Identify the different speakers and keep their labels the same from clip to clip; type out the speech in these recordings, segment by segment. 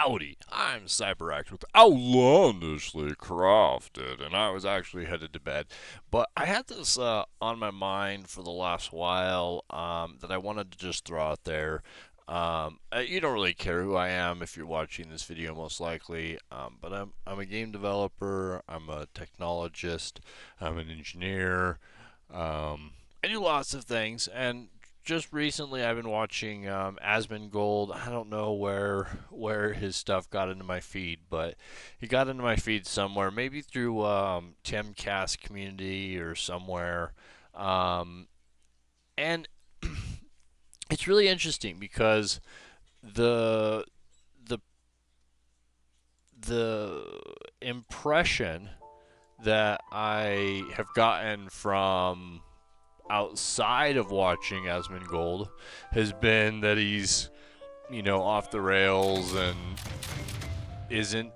Speaker 1: Howdy, I'm CyberX with Outlandishly Crafted, and I was actually headed to bed. But I had this on my mind for the last while that I wanted to just throw out there. You don't really care who I am if you're watching this video, most likely. But I'm a game developer. I'm a technologist. I'm an engineer. I do lots of things, and just recently I've been watching Asmongold. I don't know where his stuff got into my feed, but he got into my feed somewhere, maybe through Timcast community or somewhere. Um, and it's really interesting because the the the impression that I have gotten from outside of watching Asmongold has been that he's, off the rails and isn't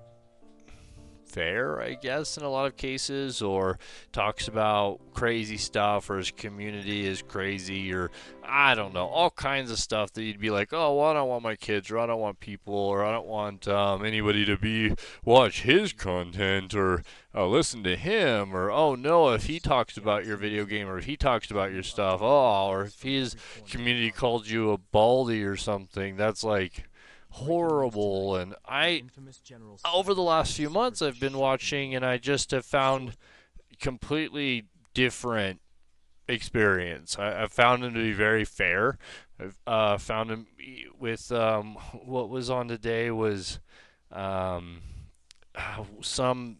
Speaker 1: fair, I guess, in a lot of cases, or talks about crazy stuff, or his community is crazy, or I don't know, all kinds of stuff that you'd be like, oh, well, I don't want my kids, or I don't want people, or I don't want anybody to watch his content, or listen to him, or oh no, if he talks about your video game, or if he talks about your stuff, or if his community called you a baldy or something, that's like horrible. And I over the last few months I've been watching, and I just have found completely different experience. I've found him to be very fair. I've found him with what was on today was um, some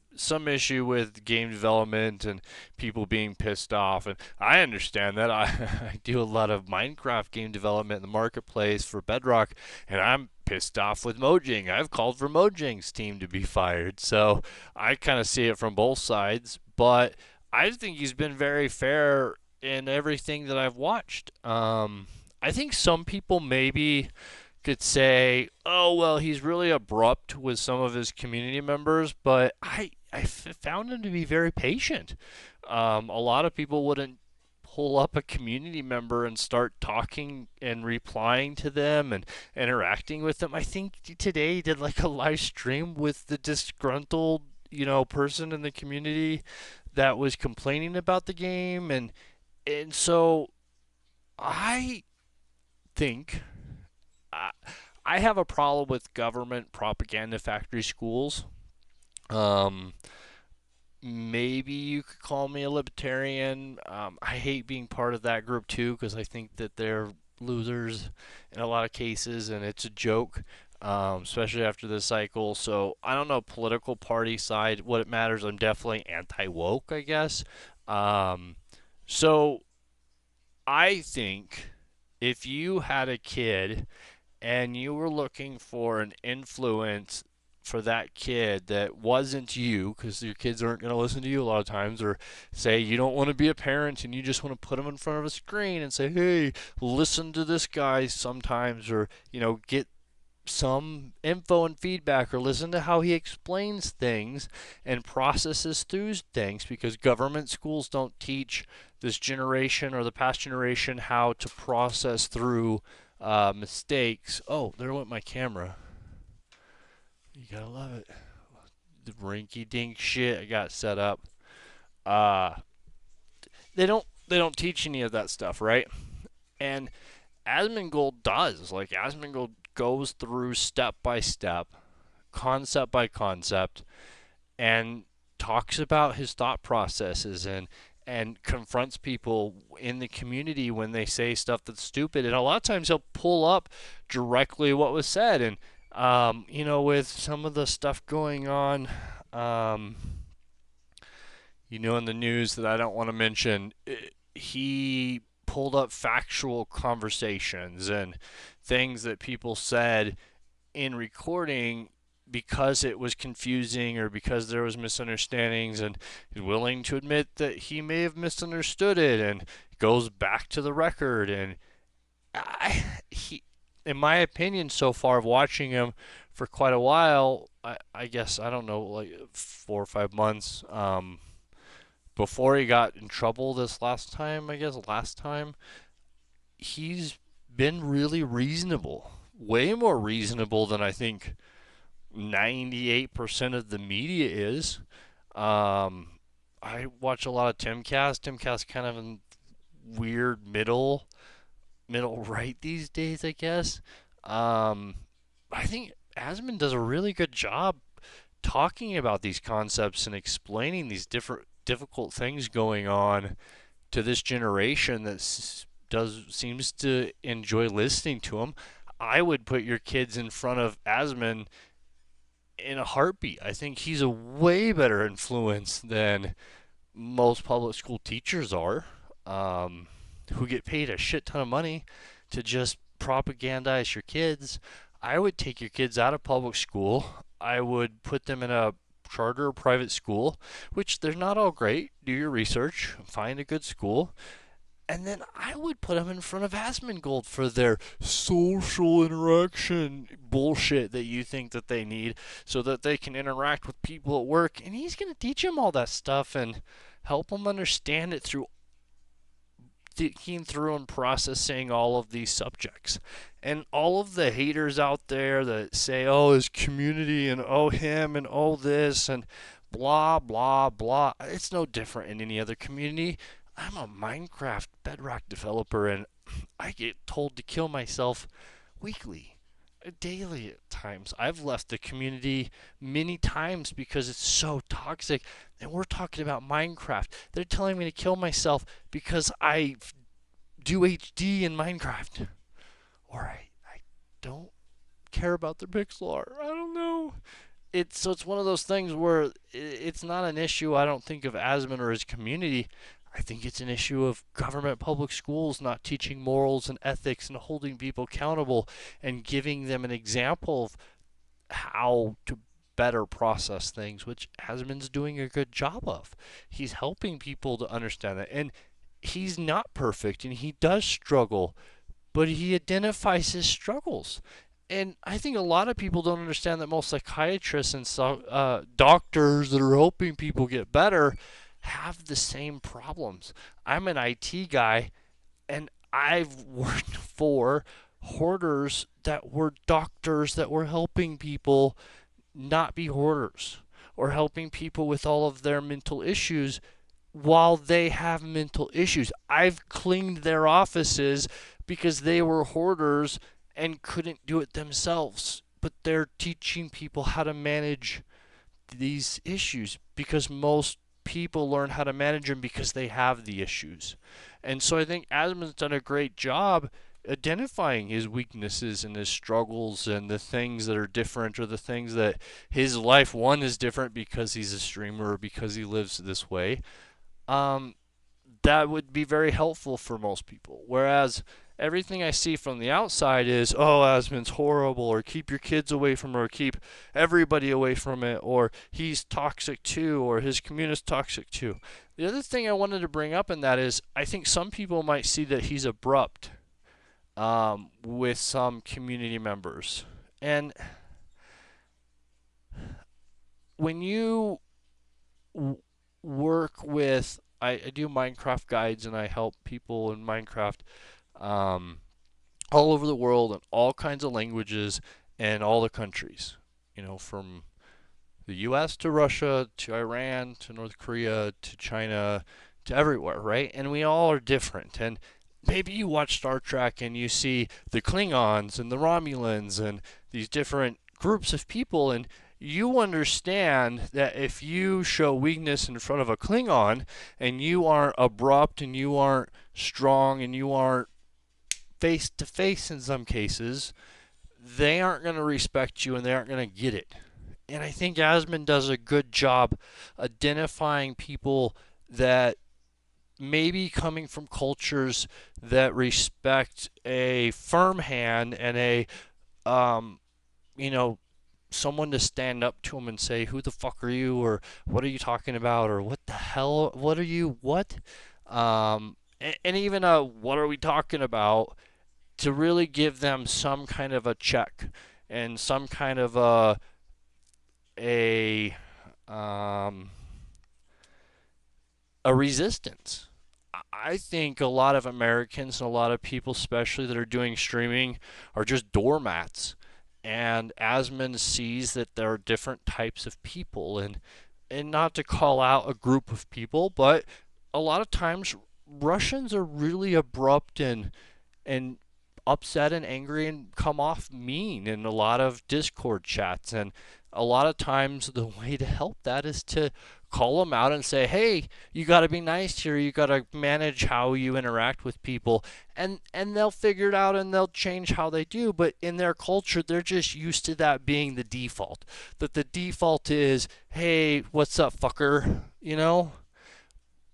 Speaker 1: issue with game development and people being pissed off, and I understand that. I do a lot of Minecraft game development in the marketplace for Bedrock, and I'm pissed off with Mojang. I've called for Mojang's team to be fired, so I kind of see it from both sides, but I think he's been very fair in everything that I've watched. I think some people maybe could say, oh, well, he's really abrupt with some of his community members, but I found him to be very patient. A lot of people wouldn't pull up a community member and start talking and replying to them and interacting with them. I think today he did like a live stream with the disgruntled, person in the community that was complaining about the game, and so I think I, I have a problem with government propaganda factory schools. Um, Maybe you could call me a libertarian. I hate being part of that group too because I think that they're losers in a lot of cases, and it's a joke, especially after this cycle. So I don't know political party side what it matters. I'm definitely anti woke, I guess. Um, so I think if you had a kid and you were looking for an influence for that kid that wasn't you, because your kids aren't going to listen to you a lot of times, or say you don't want to be a parent and you just want to put them in front of a screen and say, hey, listen to this guy sometimes, or get some info and feedback, or listen to how he explains things and processes through things, because government schools don't teach this generation or the past generation how to process through mistakes. Oh, there went my camera. You gotta love it. The rinky dink shit I got set up. Uh they don't teach any of that stuff, right? And Asmongold does. Like Asmongold goes through step by step, concept by concept, and talks about his thought processes and confronts people in the community when they say stuff that's stupid. And a lot of times he'll pull up directly what was said. And with some of the stuff going on, um, in the news that I don't want to mention, he pulled up factual conversations and things that people said in recording because it was confusing or because there was misunderstandings, and he's willing to admit that he may have misunderstood it and goes back to the record. And he, in my opinion, so far of watching him for quite a while, I guess I don't know, like 4 or 5 months, before he got in trouble this last time, I guess last time, he's been really reasonable, way more reasonable than I think 98% of the media is. Um, I watch a lot of Timcast. Timcast kind of in weird middle right these days, I guess. Um, I think Asman does a really good job talking about these concepts and explaining these different difficult things going on to this generation that does seems to enjoy listening to him. I would put your kids in front of Asman in a heartbeat. I think he's a way better influence than most public school teachers are, who get paid a shit ton of money to just propagandize your kids. I would take your kids out of public school. I would put them in a charter or private school, which they're not all great. Do your research, find a good school, and then I would put them in front of Asmongold for their social interaction bullshit that you think that they need so that they can interact with people at work. And he's going to teach them all that stuff and help them understand it through thinking through and processing all of these subjects. And all of the haters out there that say, oh, his community and oh, him and oh, this and blah, blah, blah, it's no different in any other community. I'm a Minecraft Bedrock developer and I get told to kill myself weekly, daily at times. I've left the community many times because it's so toxic. And we're talking about Minecraft. They're telling me to kill myself because I do HD in Minecraft. Or I don't care about their pixel art. I don't know. It's one of those things where it's not an issue I don't think of Asman or his community. I think it's an issue of government public schools not teaching morals and ethics and holding people accountable and giving them an example of how to better process things, which Asman's doing a good job of. He's helping people to understand that. And he's not perfect and he does struggle, but he identifies his struggles. And I think a lot of people don't understand that most psychiatrists and doctors that are helping people get better have the same problems. I'm an IT guy, and I've worked for hoarders that were doctors that were helping people not be hoarders or helping people with all of their mental issues while they have mental issues. I've cleaned their offices because they were hoarders and couldn't do it themselves. But they're teaching people how to manage these issues because most people learn how to manage them because they have the issues. And so I think Adam's done a great job identifying his weaknesses and his struggles and the things that are different or the things that his life one is different because he's a streamer or because he lives this way. Um, that would be very helpful for most people. Whereas everything I see from the outside is, oh, Asmon's horrible, or keep your kids away from her, or keep everybody away from it, or he's toxic too, or his community's toxic too. The other thing I wanted to bring up in that is, I think some people might see that he's abrupt with some community members. And when you work with, I do Minecraft guides and I help people in Minecraft um, all over the world in all kinds of languages and all the countries. You know, from the US to Russia to Iran to North Korea to China to everywhere, right? And we all are different. And maybe you watch Star Trek and you see the Klingons and the Romulans and these different groups of people, and you understand that if you show weakness in front of a Klingon and you aren't abrupt and you aren't strong and you aren't face to face in some cases, they aren't going to respect you and they aren't going to get it. And I think Asman does a good job identifying people that maybe coming from cultures that respect a firm hand and a um, you know, someone to stand up to them and say, "Who the fuck are you?" or "What are you talking about?" or "What the hell? What are you? What?" And even a "What are we talking about?" to really give them some kind of a check and some kind of a um, a resistance. I think a lot of Americans and a lot of people, especially that are doing streaming, are just doormats. And Asmund sees that there are different types of people, and not to call out a group of people, but a lot of times Russians are really abrupt and upset and angry and come off mean in a lot of Discord chats. And a lot of times, the way to help that is to call them out and say, hey, you got to be nice here. You got to manage how you interact with people. And they'll figure it out and they'll change how they do. But in their culture, they're just used to that being the default. That the default is, hey, what's up, fucker? You know?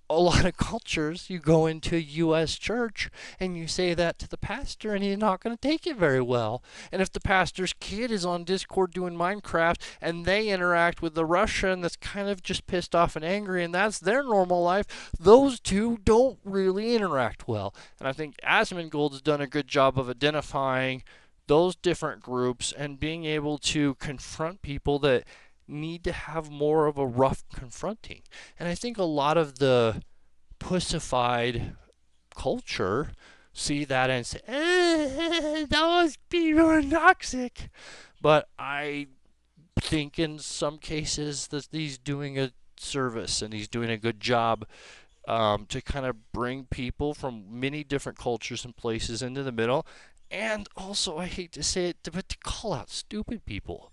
Speaker 1: A lot of cultures, you go into a U.S. church and you say that to the pastor, and he's not going to take it very well. And if the pastor's kid is on Discord doing Minecraft and they interact with the Russian that's kind of just pissed off and angry, and that's their normal life, those two don't really interact well. And I think Asmongold has done a good job of identifying those different groups and being able to confront people that need to have more of a rough confronting. And I think a lot of the pussified culture see that and say, those people are toxic. But I think in some cases that he's doing a service and he's doing a good job to kind of bring people from many different cultures and places into the middle. And also, I hate to say it, but to call out stupid people.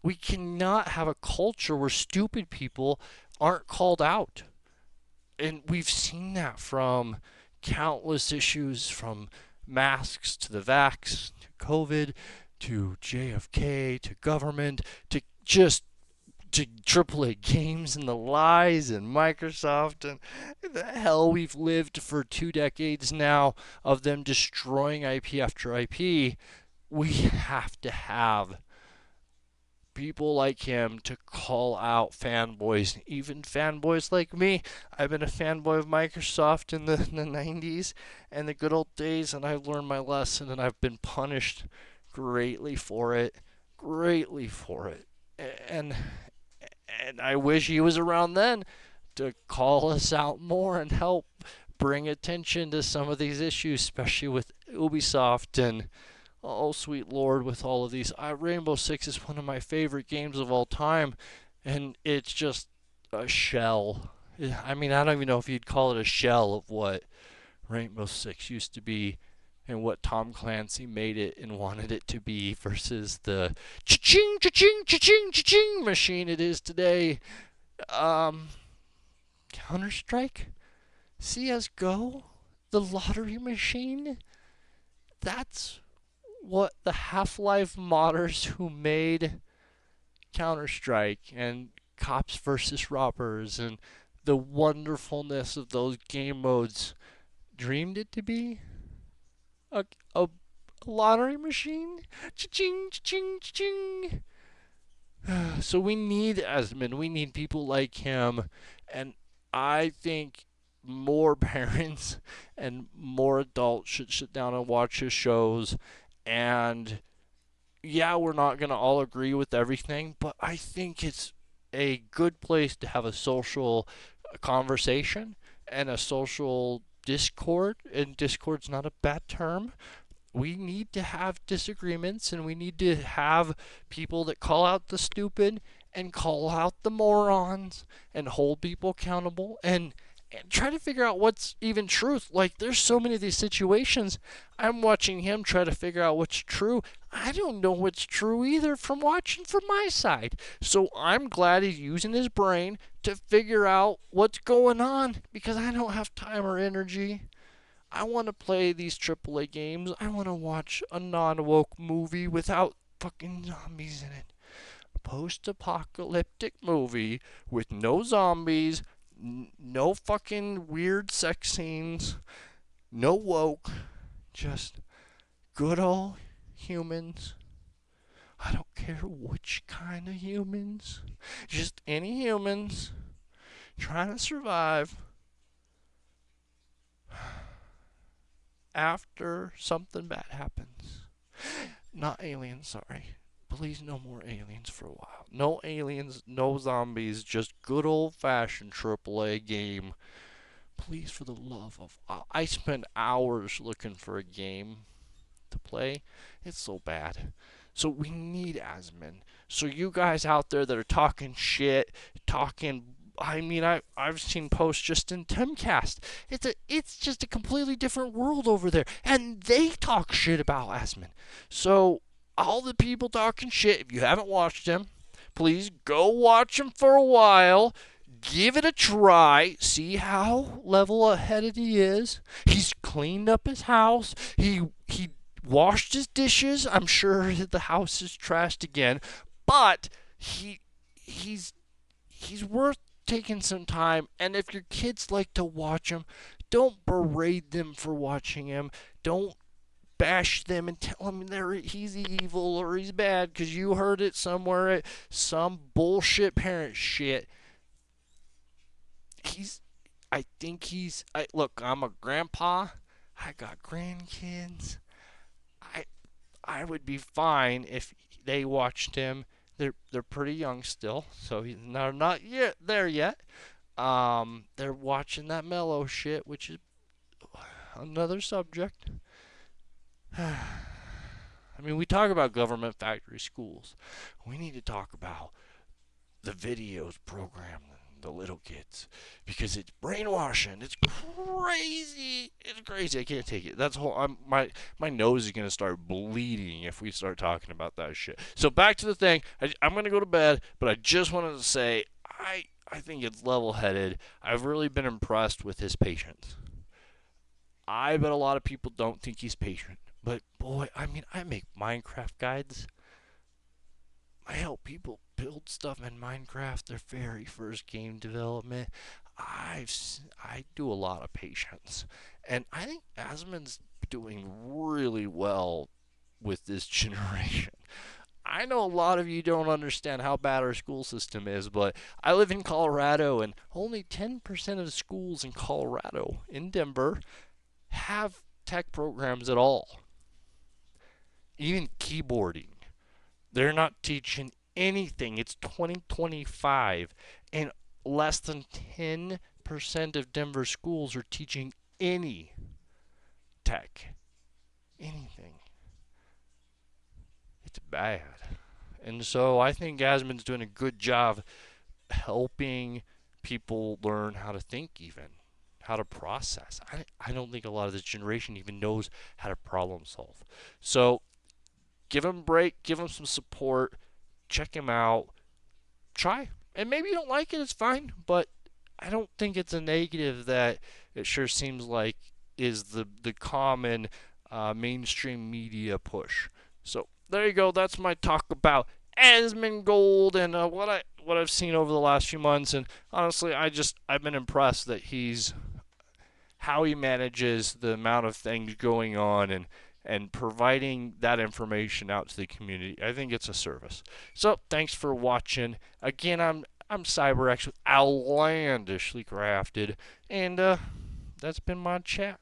Speaker 1: We cannot have a culture where stupid people aren't called out. And we've seen that from countless issues, from masks to the vax to COVID to JFK to government to just to AAA games and the lies and Microsoft and the hell we've lived for 2 decades now of them destroying IP after IP. We have to have people like him to call out fanboys, even fanboys like me. I've been a fanboy of Microsoft in the 90s and the good old days, and I've learned my lesson, and I've been punished greatly for it. Greatly for it. And, and I wish he was around then to call us out more and help bring attention to some of these issues, especially with Ubisoft and oh, sweet Lord, with all of these. Rainbow Six is one of my favorite games of all time, and it's just a shell. I mean, I don't even know if you'd call it a shell of what Rainbow Six used to be and what Tom Clancy made it and wanted it to be versus the cha-ching, cha-ching, cha-ching, cha-ching machine it is today. Counter-Strike? CSGO? The lottery machine? That's what the Half-Life modders who made Counter-Strike and Cops vs. Robbers and the wonderfulness of those game modes dreamed it to be? A lottery machine? Cha-ching, cha-ching, cha-ching. So we need Esmond. We need people like him. And I think more parents and more adults should sit down and watch his shows. And yeah, we're not going to all agree with everything, but I think it's a good place to have a social conversation and a social discord. And discord's not a bad term. We need to have disagreements and we need to have people that call out the stupid and call out the morons and hold people accountable and try to figure out what's even truth. Like, there's so many of these situations. I'm watching him try to figure out what's true. I don't know what's true either from watching from my side. So I'm glad he's using his brain to figure out what's going on because I don't have time or energy. I want to play these AAA games. I want to watch a non-woke movie without fucking zombies in it. A post-apocalyptic movie with no zombies, no fucking weird sex scenes, no woke, just good old humans. I don't care which kind of humans, just any humans trying to survive after something bad happens. Not aliens, sorry. Please, no more aliens for a while. No aliens, no zombies, just good old fashioned AAA game. Please, for the love of. I spend hours looking for a game to play. It's so bad. So we need Asmon. So you guys out there that are talking shit, talking, I mean, I've seen posts just in Timcast. It's just a completely different world over there, and they talk shit about Asmon. So all the people talking shit, if you haven't watched him, please go watch him for a while. Give it a try. See how level-headed he is. He's cleaned up his house. He washed his dishes. I'm sure the house is trashed again, but he's he's worth taking some time. And if your kids like to watch him, don't berate them for watching him. Don't bash them and tell them he's evil or he's bad because you heard it somewhere at some bullshit parent shit. He's I think he's look, I'm a grandpa. I got grandkids. I I would be fine if they watched him. They're pretty young still, so they're not yet there yet. They're watching that mellow shit, which is another subject. I mean, we talk about government factory schools. We need to talk about the videos program the little kids because it's brainwashing. It's crazy. It's crazy. I can't take it. That's whole. My nose is gonna start bleeding if we start talking about that shit. So back to the thing. I'm gonna go to bed, but I just wanted to say I think it's level-headed. I've really been impressed with his patience. I bet a lot of people don't think he's patient, but boy, I mean, I make Minecraft guides. I help people build stuff in Minecraft, their very first game development. I do a lot of patience, and I think Asmon's doing really well with this generation. I know a lot of you don't understand how bad our school system is, but I live in Colorado, and only 10% of the schools in Colorado, in Denver, have tech programs at all. Even keyboarding. They're not teaching anything. It's 2025, and less than 10% of Denver schools are teaching any tech. Anything. It's bad. And so I think Asmon's doing a good job helping people learn how to think, even how to process. I don't think a lot of this generation even knows how to problem solve. So give him a break, give him some support, check him out, try. And maybe you don't like it, it's fine, but I don't think it's a negative that it sure seems like is the common mainstream media push. So there you go. That's my talk about Asmongold and what I've seen over the last few months. And honestly, I've been impressed that he's how he manages the amount of things going on and providing that information out to the community. I think it's a service. So thanks for watching. Again, I'm CyberX with Outlandishly Crafted, and that's been my chat.